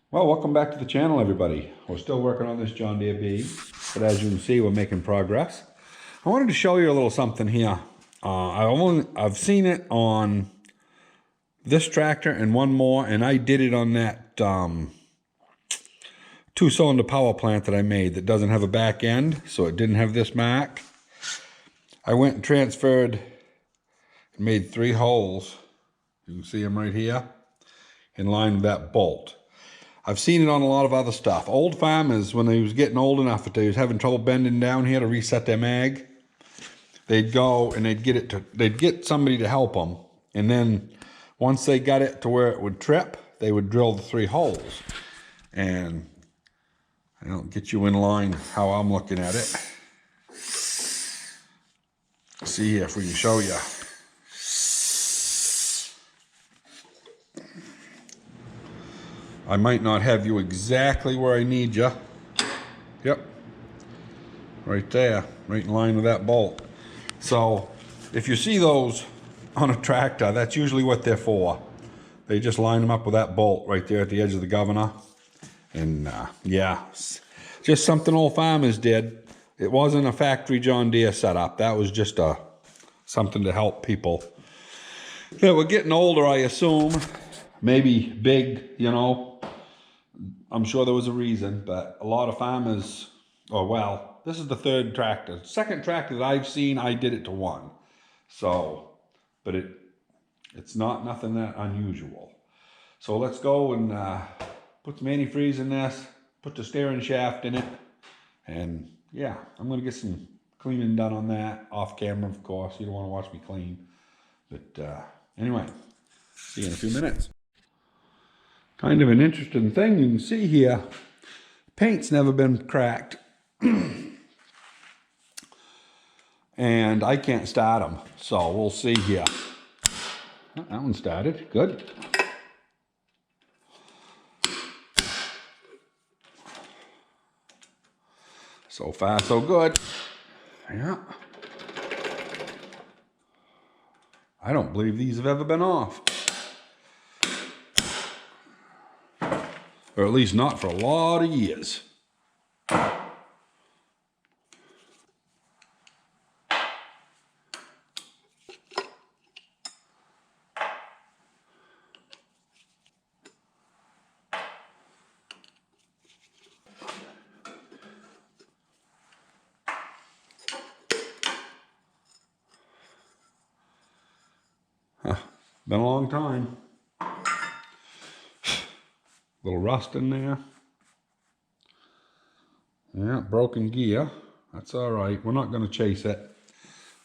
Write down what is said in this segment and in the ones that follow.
Well, welcome back to the channel, everybody. We're still working on this John Deere B, but as you can see, we're making progress. I wanted to show you a little something here. I've seen it on this tractor and one more, and I did it on that two-cylinder power plant that I made that doesn't have a back end, so it didn't have this mark. I went and transferred and made 3 holes. You can see them right here in line with that bolt. I've seen it on a lot of other stuff. Old farmers, when they was getting old enough that they was having trouble bending down here to reset their mag, they'd go and they'd get somebody to help them. And then once they got it to where it would trip, they would drill the 3 holes. And I don't get you in line how I'm looking at it. See here if we can show you. I might not have you exactly where I need you. Yep. Right there, right in line with that bolt. So if you see those on a tractor, that's usually what they're for. They just line them up with that bolt right there at the edge of the governor. And yeah, just something old farmers did. It wasn't a factory John Deere setup. That was just something to help people that were getting older, I assume. Maybe big, you know. I'm sure there was a reason, but a lot of farmers, well, this is the 3rd tractor. 2nd tractor that I've seen, I did it to 1. So, but it's nothing that unusual. So let's go and put some antifreeze in this, put the steering shaft in it, and yeah, I'm gonna get some cleaning done on that, off camera, of course. You don't wanna watch me clean. But anyway, see you in a few minutes. Kind of an interesting thing you can see here. Paint's never been cracked. And I can't start them. So we'll see here. That one started. Good. So far, so good. Yeah. I don't believe these have ever been off. Or at least not for a lot of years. Been a long time. Little rust in there. Yeah, broken gear. That's all right. We're not going to chase it.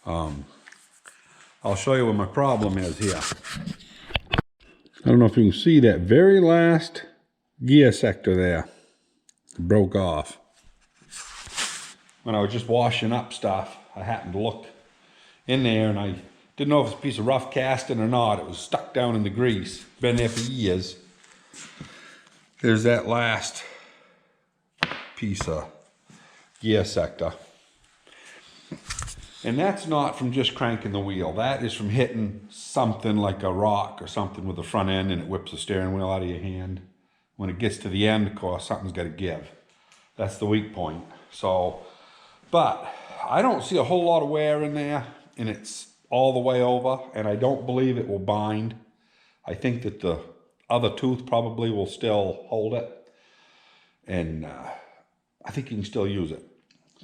I'll show you what my problem is here. I don't know if you can see that very last gear sector there. Broke off. When I was just washing up stuff, I happened to look in there and I didn't know if it was a piece of rough casting or not. It was stuck down in the grease. Been there for years. There's that last piece of gear sector. And that's not from just cranking the wheel. That is from hitting something like a rock or something with the front end and it whips the steering wheel out of your hand. When it gets to the end, of course, something's got to give. That's the weak point. So, but I don't see a whole lot of wear in there and it's all the way over and I don't believe it will bind. I think that the other tooth probably will still hold it. And I think you can still use it.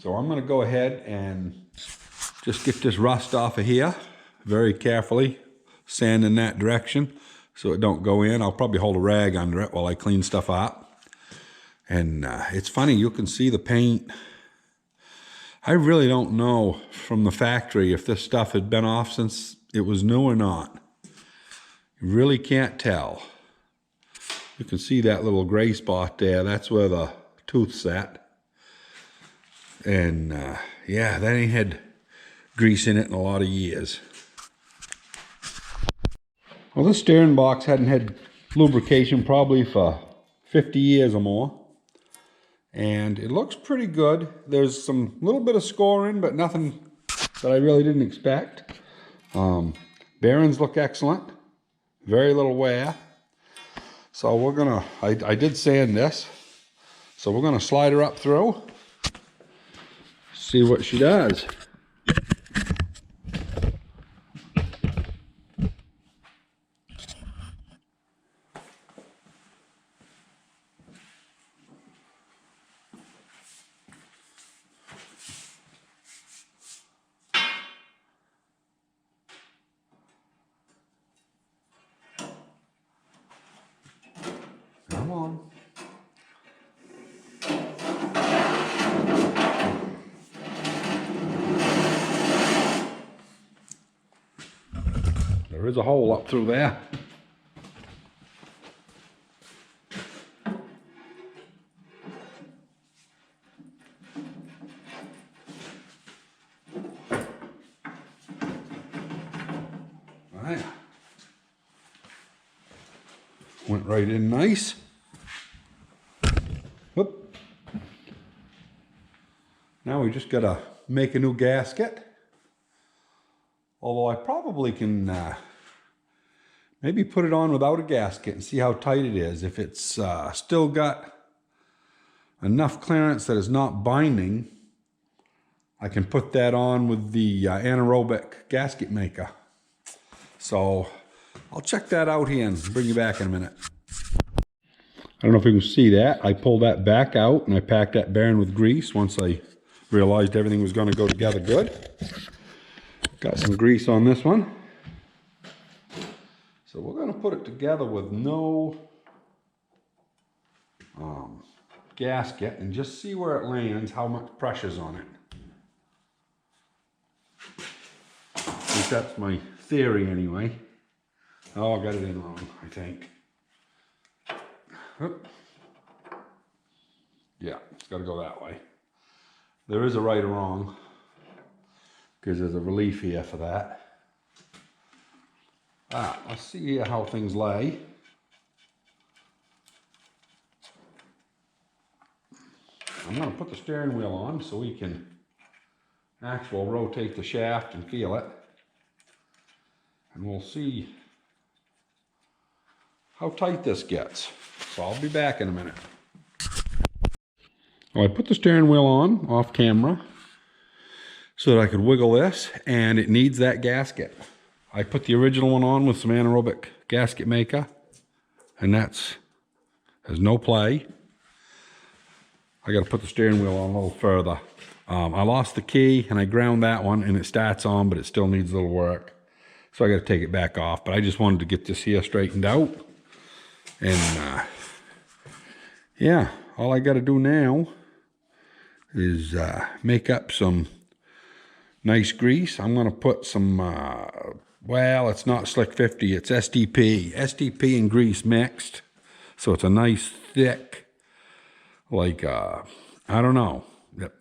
So I'm going to go ahead and just get this rust off of here very carefully, sand in that direction so it don't go in. I'll probably hold a rag under it while I clean stuff up. And it's funny, you can see the paint. I really don't know from the factory if this stuff had been off since it was new or not. You really can't tell. You can see that little gray spot there. That's where the tooth's at. And yeah, that ain't had grease in it in a lot of years. Well, this steering box hadn't had lubrication probably for 50 years or more. And it looks pretty good. There's some little bit of scoring, but nothing that I really didn't expect. Bearings look excellent. Very little wear. So we're gonna, I did sand this, so we're gonna slide her up through, see what she does. Come on. There is a hole up through there. There. Went right in nice. Whoop. Now we just gotta make a new gasket. Although I probably can maybe put it on without a gasket and see how tight it is. If it's still got enough clearance that it's not binding, I can put that on with the anaerobic gasket maker. So I'll check that out here and bring you back in a minute. I don't know if you can see that. I pulled that back out and I packed that bearing with grease once I realized everything was going to go together good. Got some grease on this one. So we're going to put it together with no gasket and just see where it lands, how much pressure's on it. At least that's my theory anyway. Oh, I got it in wrong, I think. Oop. Yeah, it's got to go that way. There is a right or wrong, because there's a relief here for that. Let's see here how things lay. I'm going to put the steering wheel on so we can actually rotate the shaft and feel it. And we'll see how tight this gets. So I'll be back in a minute. Well, I put the steering wheel on off camera so that I could wiggle this, and it needs that gasket. I put the original one on with some anaerobic gasket maker, and there's no play. I got to put the steering wheel on a little further. I lost the key and I ground that one and it starts on, but it still needs a little work. So I got to take it back off, but I just wanted to get this here straightened out. And yeah, all I got to do now is make up some nice grease. I'm going to put some, well, it's not Slick 50, it's SDP. SDP and grease mixed. So it's a nice thick, like, I don't know.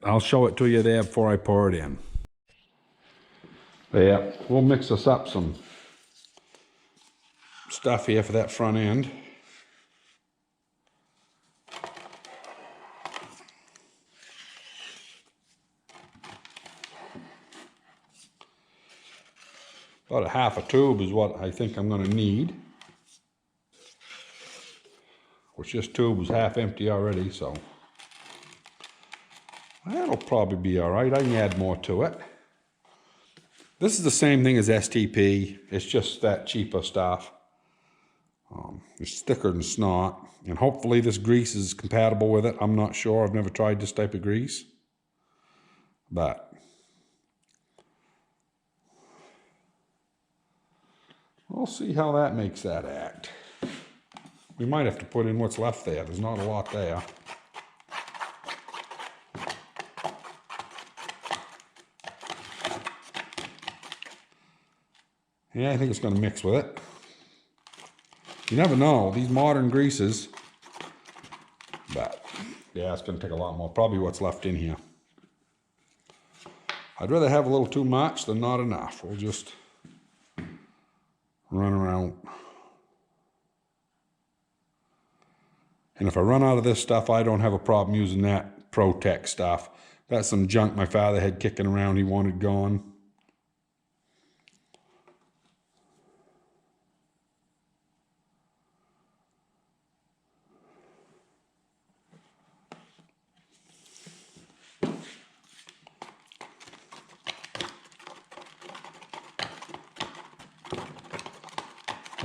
I'll show it to you there before I pour it in. Yeah, we'll mix us up some stuff here for that front end. About a half a tube is what I think I'm going to need. Which this tube was half empty already, so that'll probably be all right. I can add more to it. This is the same thing as STP. It's just that cheaper stuff. It's thicker than snot, and hopefully this grease is compatible with it. I'm not sure. I've never tried this type of grease, but we'll see how that makes that act. We might have to put in what's left there. There's not a lot there. Yeah, I think it's going to mix with it. You never know, these modern greases, but yeah, it's going to take a lot more. Probably what's left in here. I'd rather have a little too much than not enough. We'll just run around. And if I run out of this stuff, I don't have a problem using that Pro-Tech stuff. That's some junk my father had kicking around he wanted gone.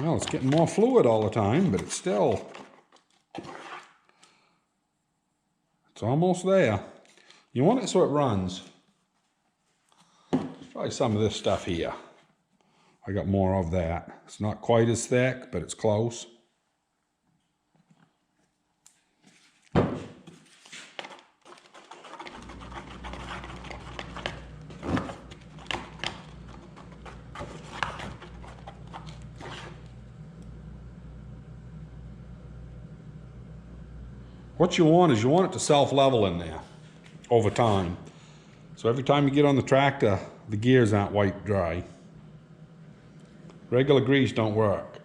Well, it's getting more fluid all the time, but it's still, it's almost there. You want it so it runs. Let's try some of this stuff here. I got more of that. It's not quite as thick, but it's close. What you want is you want it to self-level in there over time. So every time you get on the tractor, the gears aren't wiped dry. Regular grease don't work.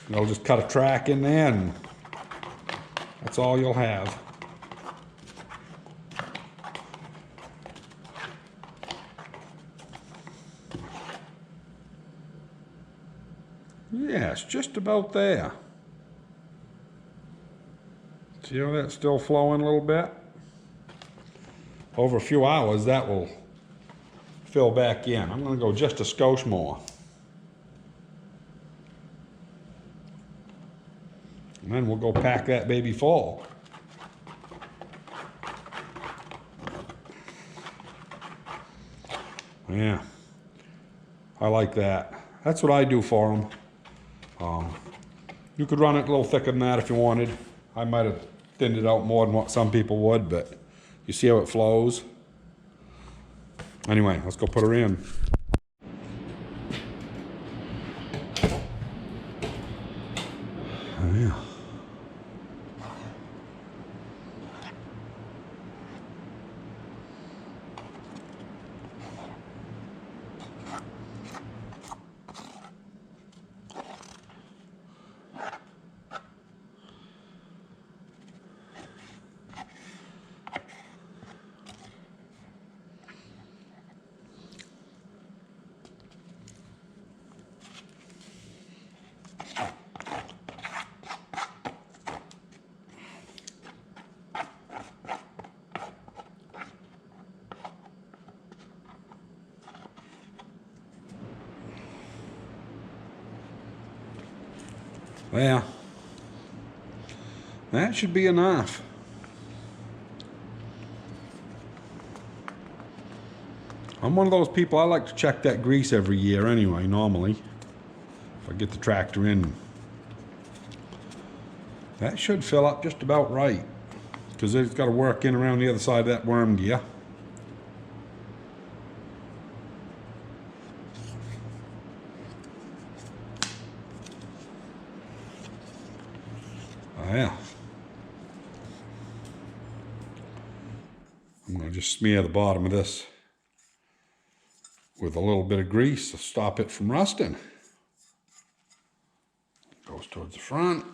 You'll just cut a track in there and that's all you'll have. Yeah, it's just about there. See how that's still flowing a little bit? Over a few hours, that will fill back in. I'm going to go just a skosh more. And then we'll go pack that baby full. Yeah, I like that. That's what I do for them. You could run it a little thicker than that if you wanted. I might have thinned it out more than what some people would, but you see how it flows? Anyway, let's go put her in. Oh, yeah. Well, that should be enough. I'm one of those people, I like to check that grease every year anyway, normally. If I get the tractor in. That should fill up just about right. Because it's got to work in around the other side of that worm gear. Yeah. I'm going to just smear the bottom of this with a little bit of grease to stop it from rusting. Goes towards the front.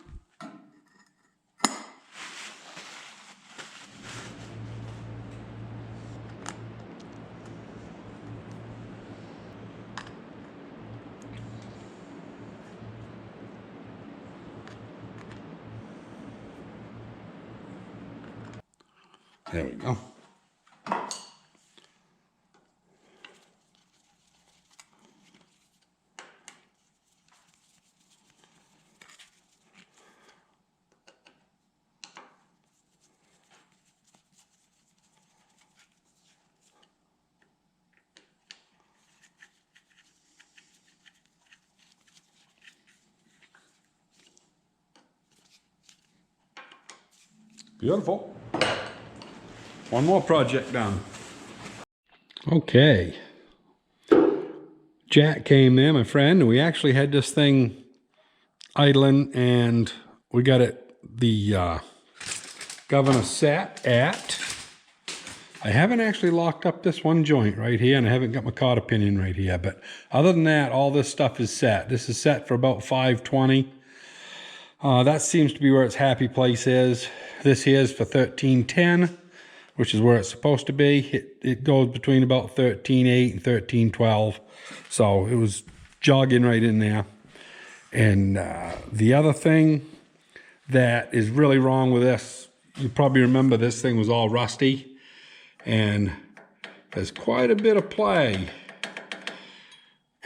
There we go. Beautiful. One more project done. Okay. Jack came in, my friend, and we actually had this thing idling, and we got it, the governor set at, I haven't actually locked up this one joint right here, and I haven't got my cotter pinion right here, but other than that, all this stuff is set. This is set for about 520. That seems to be where its happy place is. This here is for 1310, which is where it's supposed to be. It goes between about 13.8 and 13.12. So it was jogging right in there. And the other thing that is really wrong with this, you probably remember this thing was all rusty. And there's quite a bit of play.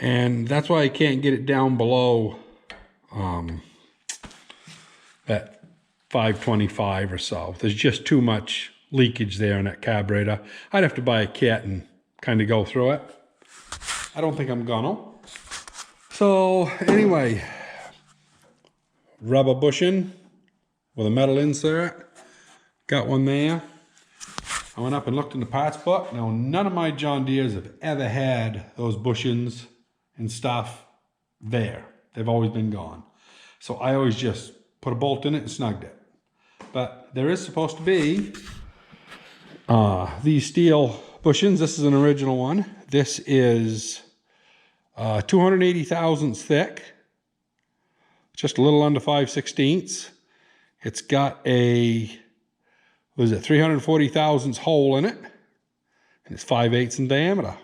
And that's why I can't get it down below that 525 or so. There's just too much leakage there in that carburetor. I'd have to buy a kit and kind of go through it. I don't think I'm gonna. So anyway, rubber bushing with a metal insert. Got one there. I went up and looked in the parts book. Now, none of my John Deeres have ever had those bushings and stuff there. They've always been gone. So I always just put a bolt in it and snugged it. But there is supposed to be these steel bushings. This is an original one. This is 280 thousandths thick, just a little under 5/16. It's got a, what is it, 340 thousandths hole in it, and it's 5/8 in diameter.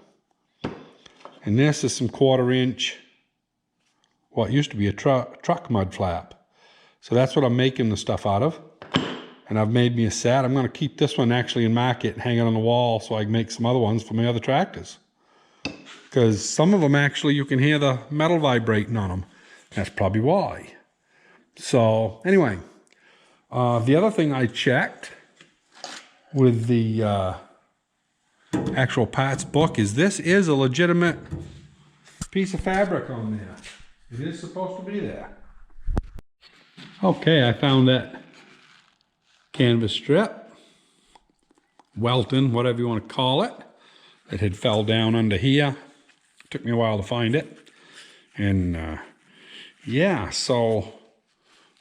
And this is some 1/4 inch, what used to be a truck mud flap. So that's what I'm making the stuff out of. And I've made me a set. I'm going to keep this one actually in market and hang it on the wall so I can make some other ones for my other tractors. Because some of them actually, you can hear the metal vibrating on them. That's probably why. So anyway, the other thing I checked with the actual parts book is this is a legitimate piece of fabric on there. It is supposed to be there. Okay, I found that canvas strip, welting, whatever you want to call it, that had fell down under here. Took me a while to find it. And yeah, so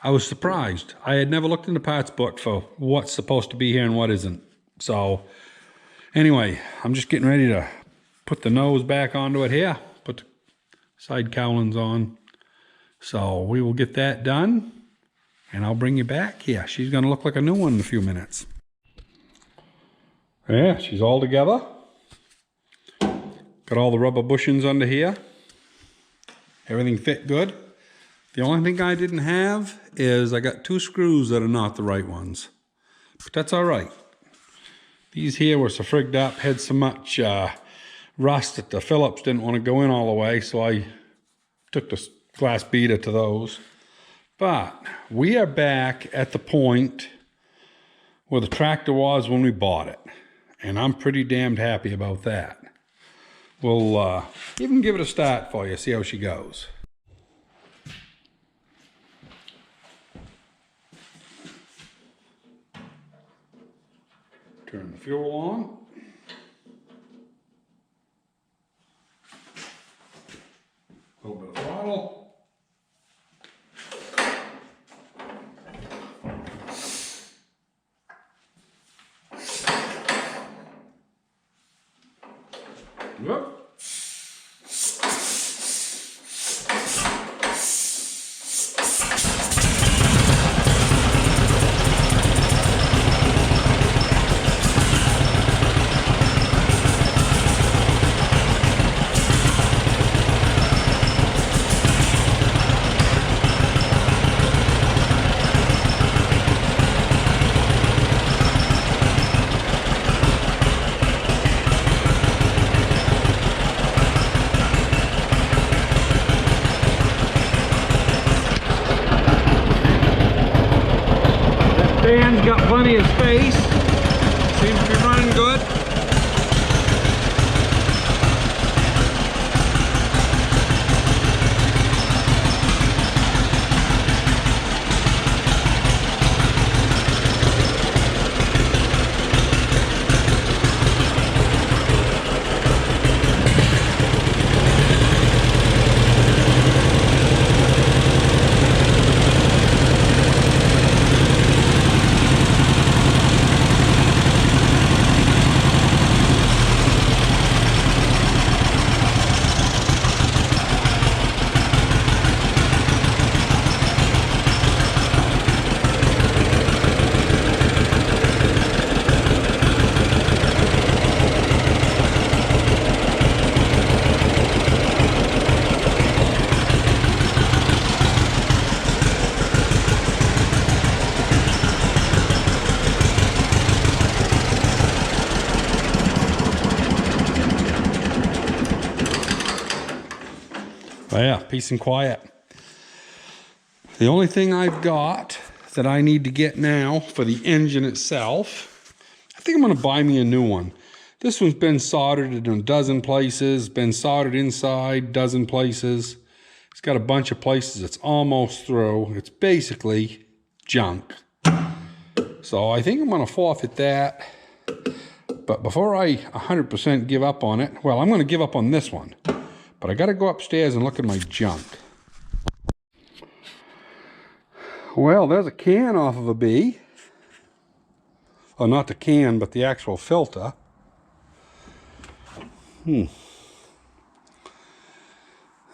I was surprised. I had never looked in the parts book for what's supposed to be here and what isn't. So anyway, I'm just getting ready to put the nose back onto it here, put the side cowlings on. So we will get that done. And I'll bring you back here. She's going to look like a new one in a few minutes. Yeah, she's all together. Got all the rubber bushings under here. Everything fit good. The only thing I didn't have is I got 2 screws that are not the right ones. But that's all right. These here were so frigged up, had so much rust that the Phillips didn't want to go in all the way, so I took the glass beater to those. But we are back at the point where the tractor was when we bought it. And I'm pretty damned happy about that. We'll even give it a start for you, see how she goes. Turn the fuel on. A little bit of throttle. Whoop. Fan's got plenty of space. Seems to be running good. But yeah, peace and quiet. The only thing I've got that I need to get now for the engine itself, I think I'm gonna buy me a new one. This one's been soldered in a dozen places, been soldered inside, dozen places. It's got a bunch of places it's almost through. It's basically junk. So I think I'm gonna forfeit that. But before I 100% give up on it, well, I'm gonna give up on this one. But I gotta go upstairs and look at my junk. Well, there's a can off of a B. Oh, not the can, but the actual filter.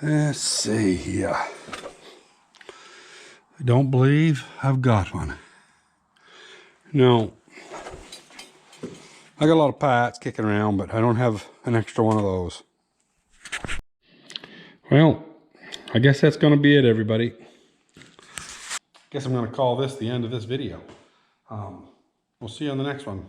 Let's see here. I don't believe I've got one. No. I got a lot of parts kicking around, but I don't have an extra one of those. Well, I guess that's going to be it, everybody. Guess I'm going to call this the end of this video. We'll see you on the next one.